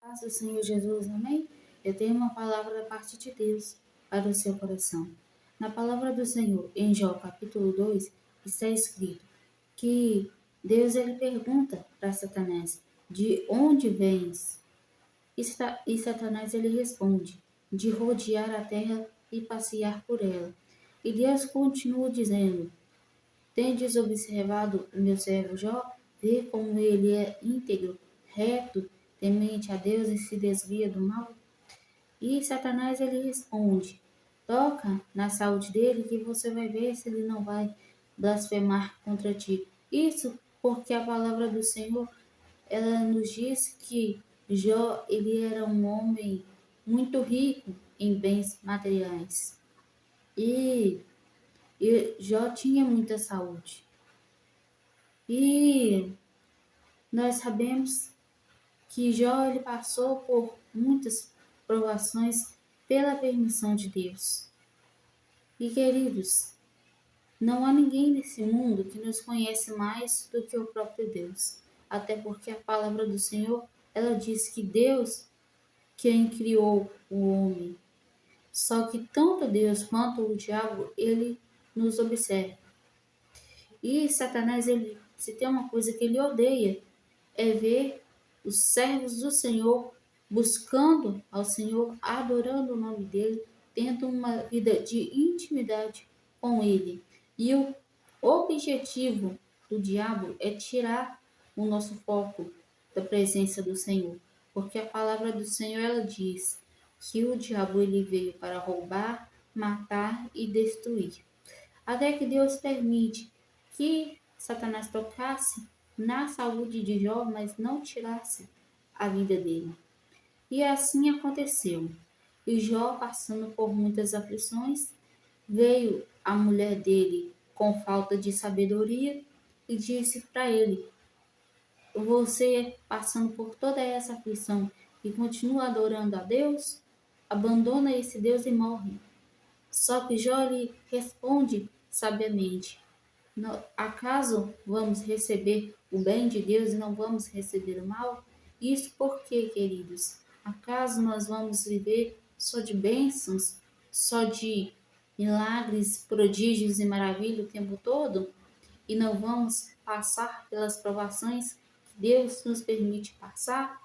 Paz do Senhor Jesus, amém? Eu tenho uma palavra da parte de Deus para o seu coração. Na palavra do Senhor, em Jó capítulo 2, está escrito que Deus ele pergunta para Satanás, de onde vens? E Satanás ele responde, de rodear a terra e passear por ela. E Deus continua dizendo, tendes observado o meu servo Jó? Vê como ele é íntegro, reto, temente a Deus e se desvia do mal? E Satanás ele responde: toca na saúde dele que você vai ver se ele não vai blasfemar contra ti. Isso porque a palavra do Senhor ela nos diz que Jó ele era um homem muito rico em bens materiais. E, e Jó tinha muita saúde. E nós sabemos que Jó ele passou por muitas provações pela permissão de Deus. E queridos, não há ninguém nesse mundo que nos conhece mais do que o próprio Deus. Até porque a palavra do Senhor, ela diz que Deus quem criou o homem. Só que tanto Deus quanto o diabo, ele nos observa. E Satanás, ele, se tem uma coisa que ele odeia, é ver os servos do Senhor buscando ao Senhor, adorando o nome dele, tendo uma vida de intimidade com ele. E o objetivo do diabo é tirar o nosso foco da presença do Senhor, porque a palavra do Senhor ela diz que o diabo ele veio para roubar, matar e destruir. Até que Deus permite que Satanás tocasse na saúde de Jó, mas não tirasse a vida dele. E assim aconteceu. E Jó, passando por muitas aflições, veio a mulher dele com falta de sabedoria e disse para ele: você passando por toda essa aflição e continua adorando a Deus, abandona esse Deus e morre. Só que Jó lhe responde sabiamente: acaso vamos receber o bem de Deus e não vamos receber o mal? Isso porque, queridos, acaso nós vamos viver só de bênçãos, só de milagres, prodígios e maravilha o tempo todo? E não vamos passar pelas provações que Deus nos permite passar?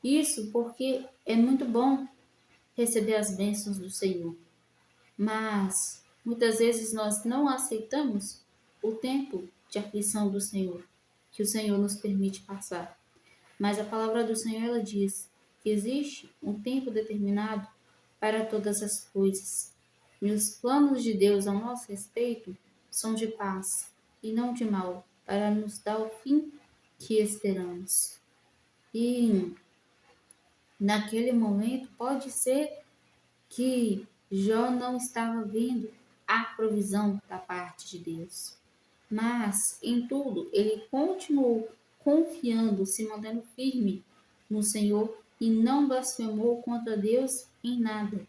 Isso porque é muito bom receber as bênçãos do Senhor. Mas muitas vezes nós não aceitamos o tempo de aflição do Senhor, que o Senhor nos permite passar. Mas a palavra do Senhor ela diz que existe um tempo determinado para todas as coisas. E os planos de Deus ao nosso respeito são de paz e não de mal, para nos dar o fim que esperamos. E naquele momento pode ser que Jó não estava vendo a provisão da parte de Deus. Mas, em tudo, ele continuou confiando, se mantendo firme no Senhor e não blasfemou contra Deus em nada.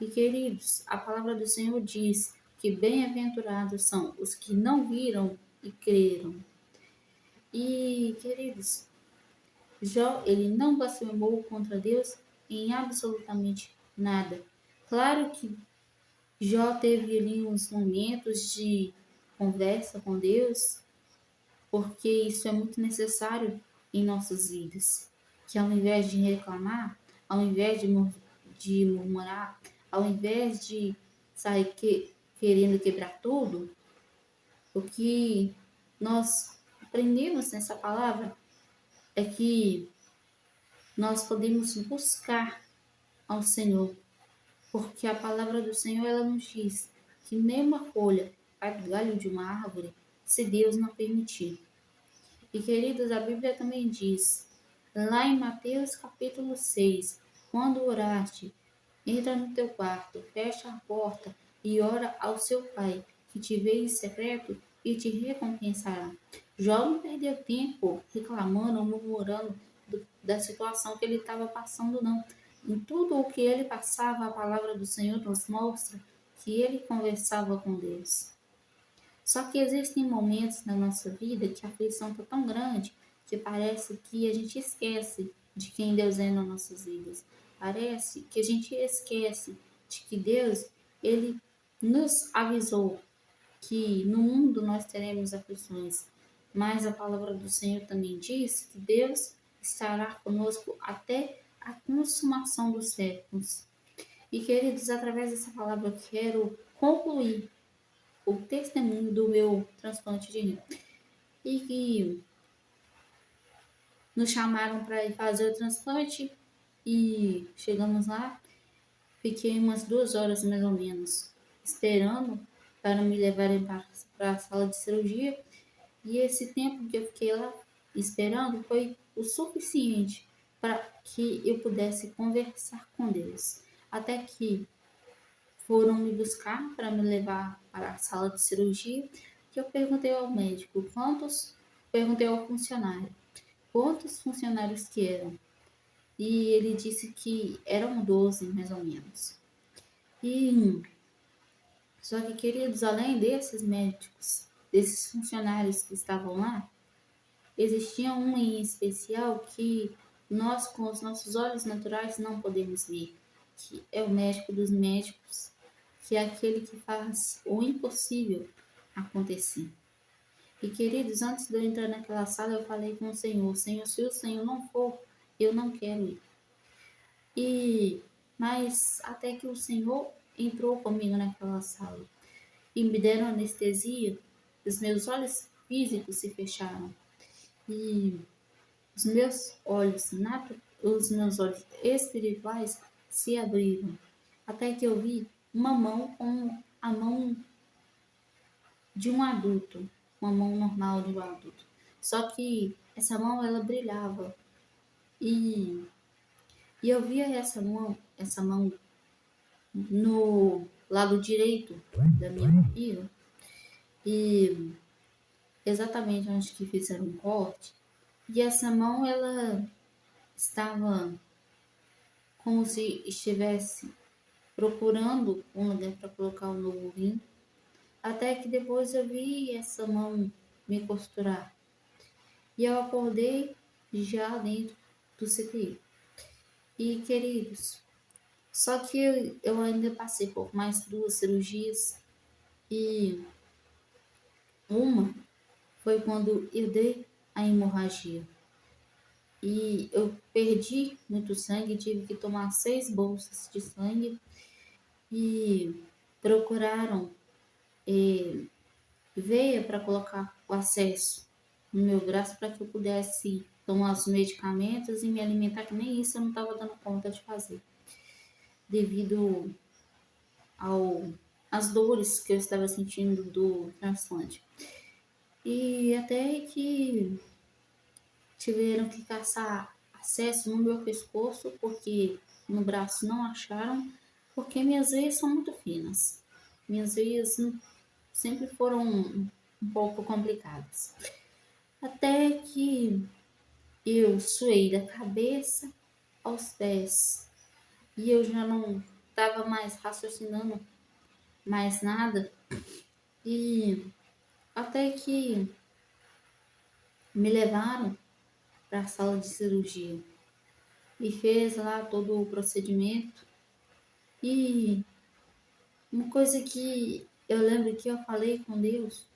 E, queridos, a palavra do Senhor diz que bem-aventurados são os que não viram e creram. E, queridos, Jó, ele não blasfemou contra Deus em absolutamente nada. Claro que Jó teve ali uns momentos de conversa com Deus, porque isso é muito necessário em nossas vidas. Que ao invés de reclamar, ao invés de murmurar, ao invés de sair querendo quebrar tudo, o que nós aprendemos nessa palavra é que nós podemos buscar ao Senhor, porque a palavra do Senhor ela nos diz que nem uma folha cai do galho de uma árvore se Deus não permitir. E queridos, a Bíblia também diz, lá em Mateus capítulo 6, quando oraste, entra no teu quarto, fecha a porta e ora ao seu Pai, que te vê em secreto e te recompensará. Jó não perdeu tempo reclamando, murmurando da situação que ele estava passando, não. Em tudo o que ele passava, a palavra do Senhor nos mostra que ele conversava com Deus. Só que existem momentos na nossa vida que a aflição está tão grande que parece que a gente esquece de quem Deus é nas nossas vidas. Parece que a gente esquece de que Deus, ele nos avisou que no mundo nós teremos aflições, mas a palavra do Senhor também diz que Deus estará conosco até a consumação dos séculos. E queridos, através dessa palavra eu quero concluir o testemunho do meu transplante de rim. E que nos chamaram para ir fazer o transplante e chegamos lá. Fiquei umas 2 horas mais ou menos esperando para me levarem para a sala de cirurgia. E esse tempo que eu fiquei lá esperando foi o suficiente para que eu pudesse conversar com Deus. Até que foram me buscar para me levar para a sala de cirurgia, que eu perguntei ao médico perguntei ao funcionário quantos funcionários que eram. E ele disse que eram 12, mais ou menos. E só que, queridos, além desses médicos, desses funcionários que estavam lá, existia um em especial que nós, com os nossos olhos naturais, não podemos ver, que é o médico dos médicos, que é aquele que faz o impossível acontecer. E, queridos, antes de eu entrar naquela sala, eu falei com o Senhor, Senhor, se o Senhor não for, eu não quero ir. Mas até que o Senhor entrou comigo naquela sala e me deram anestesia, os meus olhos físicos se fecharam e os meus olhos espirituais se abriram, até que eu vi uma mão com a mão de um adulto, uma mão normal de um adulto. Só que essa mão ela brilhava e, e eu via essa mão no lado direito da minha barriga e exatamente onde que fizeram um corte. E essa mão ela estava como se estivesse procurando um lugar para colocar o novo rim, até que depois eu vi essa mão me costurar. E eu acordei já dentro do CTI. E, queridos, só que eu ainda passei por mais 2 cirurgias e uma foi quando eu dei a hemorragia. E eu perdi muito sangue, tive que tomar 6 bolsas de sangue e procuraram veia para colocar o acesso no meu braço para que eu pudesse tomar os medicamentos e me alimentar, que nem isso eu não estava dando conta de fazer, devido às dores que eu estava sentindo do transplante. E até que tiveram que caçar acesso no meu pescoço, porque no braço não acharam, porque minhas veias são muito finas. Minhas veias sempre foram um pouco complicadas. Até que eu suei da cabeça aos pés e eu já não estava mais raciocinando mais nada. E até que me levaram para a sala de cirurgia e fez lá todo o procedimento. E uma coisa que eu lembro que eu falei com Deus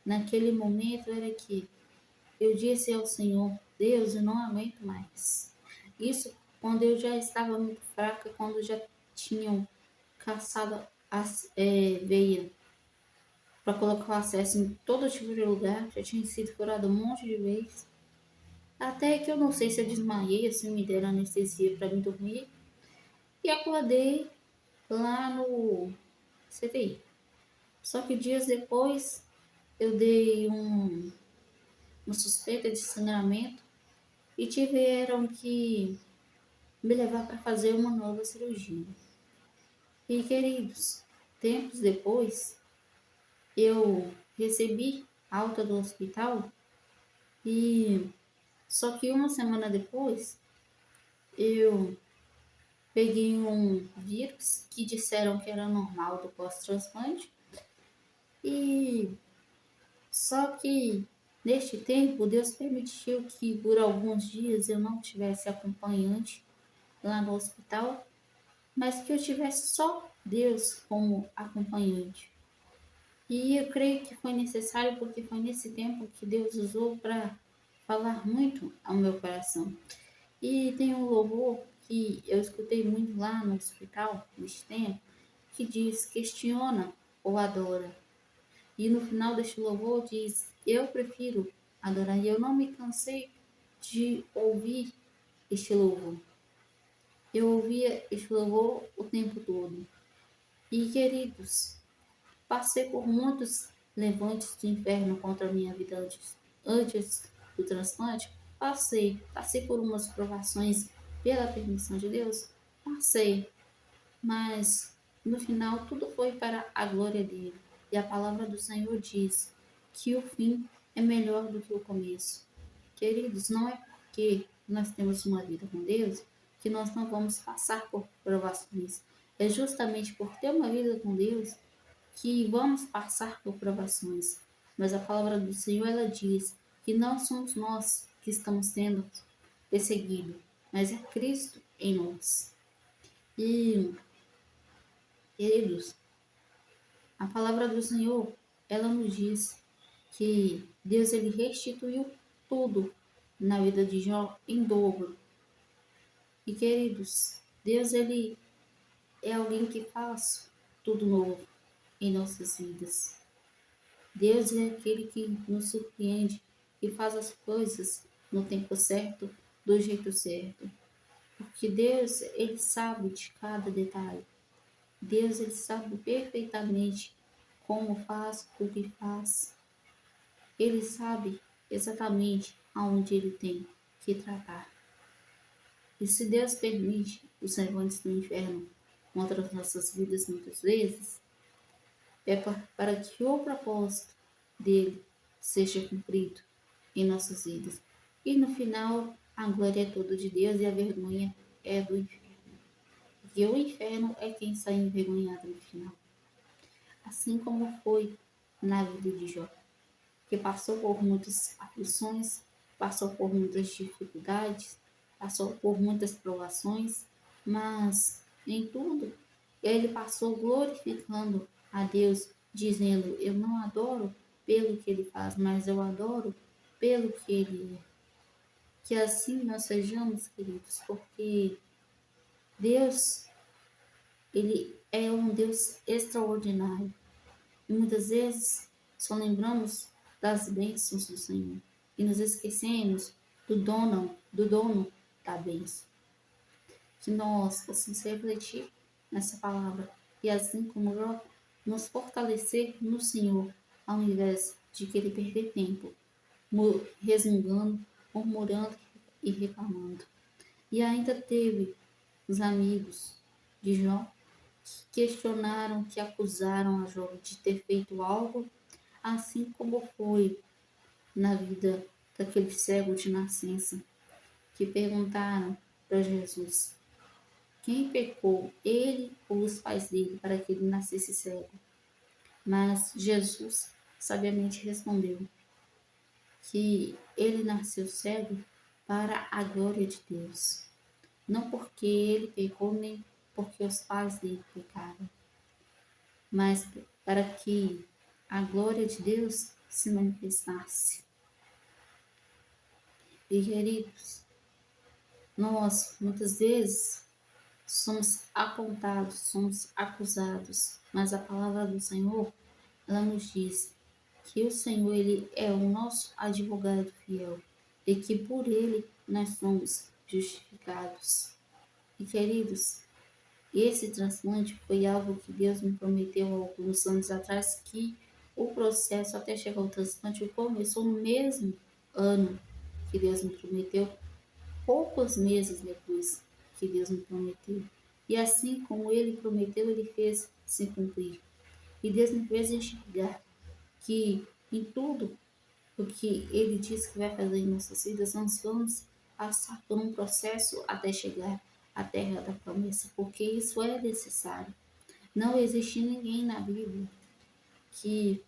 naquele momento era que eu disse ao Senhor, Deus, eu não aguento mais. Isso quando eu já estava muito fraca, quando já tinham caçado as veia para colocar o acesso em todo tipo de lugar, já tinha sido curada um monte de vezes. Até que eu não sei se eu desmaiei, assim, me deram anestesia para me dormir. E acordei lá no CTI. Só que dias depois eu dei uma suspeita de sangramento e tiveram que me levar para fazer uma nova cirurgia. E, queridos, tempos depois eu recebi alta do hospital e só que uma semana depois eu peguei um vírus que disseram que era normal do pós-transplante e só que Neste tempo, Deus permitiu que por alguns dias eu não tivesse acompanhante lá no hospital, mas que eu tivesse só Deus como acompanhante. E eu creio que foi necessário porque foi nesse tempo que Deus usou para falar muito ao meu coração. E tem um louvor que eu escutei muito lá no hospital, neste tempo, que diz: questiona ou adora. E no final deste louvor diz: eu prefiro adorar. E eu não me cansei de ouvir este louvor. Eu ouvia este louvor o tempo todo. E queridos, passei por muitos levantes do inferno contra a minha vida antes do transplante. Passei por umas provações pela permissão de Deus. Passei, mas no final tudo foi para a glória dele. E a palavra do Senhor diz que o fim é melhor do que o começo. Queridos, não é porque nós temos uma vida com Deus que nós não vamos passar por provações. É justamente por ter uma vida com Deus que vamos passar por provações. Mas a palavra do Senhor ela diz que não somos nós que estamos sendo perseguidos, mas é Cristo em nós. E, queridos, a palavra do Senhor, ela nos diz que Deus ele restituiu tudo na vida de Jó em dobro. E queridos, Deus ele é alguém que faz tudo novo em nossas vidas. Deus é aquele que nos surpreende e faz as coisas no tempo certo, do jeito certo. Porque Deus ele sabe de cada detalhe. Deus ele sabe perfeitamente como faz, o que faz. Ele sabe exatamente aonde ele tem que tratar. E se Deus permite os servantes do inferno contra as nossas vidas muitas vezes, é para que o propósito dele seja cumprido em nossas vidas. E no final, a glória é toda de Deus e a vergonha é do inferno. Porque o inferno é quem sai envergonhado no final. Assim como foi na vida de Jó, que passou por muitas aflições, passou por muitas dificuldades, passou por muitas provações, mas em tudo ele passou glorificando a Deus, dizendo: eu não adoro pelo que ele faz, mas eu adoro pelo que ele é. Que assim nós sejamos, queridos, porque Deus, ele é um Deus extraordinário. E muitas vezes só lembramos das bênçãos do Senhor e nos esquecemos do dono da bênção. Que nós possamos refletir nessa palavra e assim como Jó, nos fortalecer no Senhor, ao invés de querer perder tempo, resmungando, murmurando e reclamando. E ainda teve os amigos de Jó que questionaram, que acusaram a Jó de ter feito algo, assim como foi na vida daquele cego de nascença, que perguntaram para Jesus quem pecou, ele ou os pais dele, para que ele nascesse cego. Mas Jesus sabiamente respondeu que ele nasceu cego para a glória de Deus, não porque ele pecou nem porque os pais dele pecaram, mas para que a glória de Deus se manifestasse. E queridos, nós muitas vezes somos apontados, somos acusados, mas a palavra do Senhor, ela nos diz que o Senhor ele é o nosso advogado fiel e que por ele nós somos justificados. E queridos, esse transplante foi algo que Deus me prometeu há alguns anos atrás, que o processo até chegar ao transplante começou no mesmo ano que Deus me prometeu, poucos meses depois que Deus me prometeu. E assim como ele prometeu, ele fez se cumprir. E Deus me fez enxergar que em tudo o que ele diz que vai fazer em nossas vidas, nós vamos passar por um processo até chegar à terra da promessa, porque isso é necessário. Não existe ninguém na Bíblia que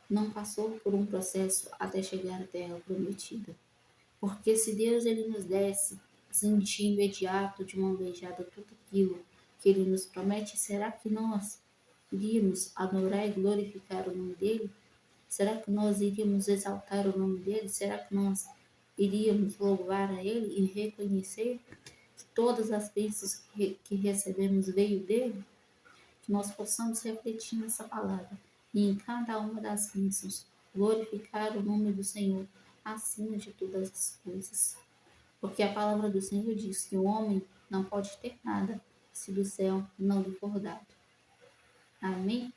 não passou por um processo até chegar à terra prometida. Porque se Deus ele nos desse assim, de imediato, de mão beijada, tudo aquilo que ele nos promete, será que nós iríamos adorar e glorificar o nome dele? Será que nós iríamos exaltar o nome dele? Será que nós iríamos louvar a ele e reconhecer que todas as bênçãos que recebemos veio dele? Que nós possamos refletir nessa palavra e em cada uma das bênçãos glorificar o nome do Senhor acima de todas as coisas. Porque a palavra do Senhor diz que o homem não pode ter nada se do céu não lhe for dado. Amém?